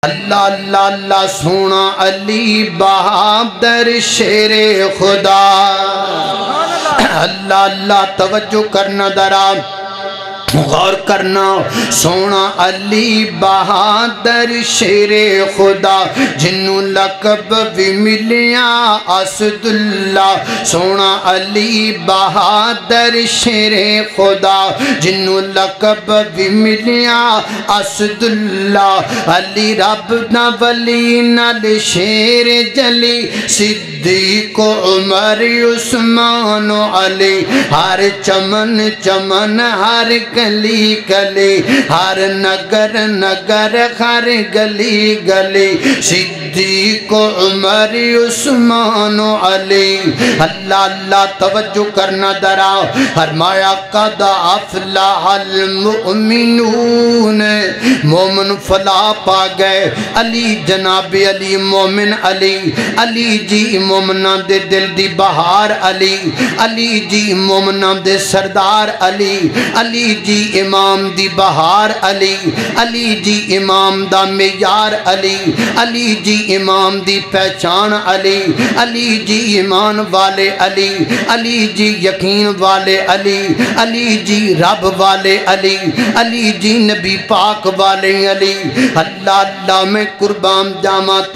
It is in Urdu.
اللہ اللہ اللہ سونا علی بہادر شیر خدا۔ اللہ اللہ توجہ کرنا ذرا غور کرنا، سونا علی بہادر شیر خدا جنوں لقب بھی ملیا اسد اللہ۔ سونا علی بہادر شیر خدا جنوں لقب بھی ملیا اسد اللہ۔ علی رب نہ ولی نال شیر جلی، صدیق عمر عثمان علی، ہر چمن چمن ہر گلی گلی، ہر نگر نگر ہر گلی گلی، صدیق عمر عثمان علی۔ اللہ اللہ توجہ کرنا ذرا، فرمایا قد افلح المؤمنون، مومن فلاح پا گئے۔ علی جناب علی مومن علی، علی جی مومناں دے دل دی بہار علی، علی جی مومناں دے سردار علی، علی جی امام دی بہار علی، علی جی امام دا معیار علی، علی جی امام دی پہچان علی، علی جی ایمان والے علی، علی جی یقین والے علی، علی جی رب والے علی، علی جی نبی پاک والے علی۔ اللہ اللہ میں قربان جاواں۔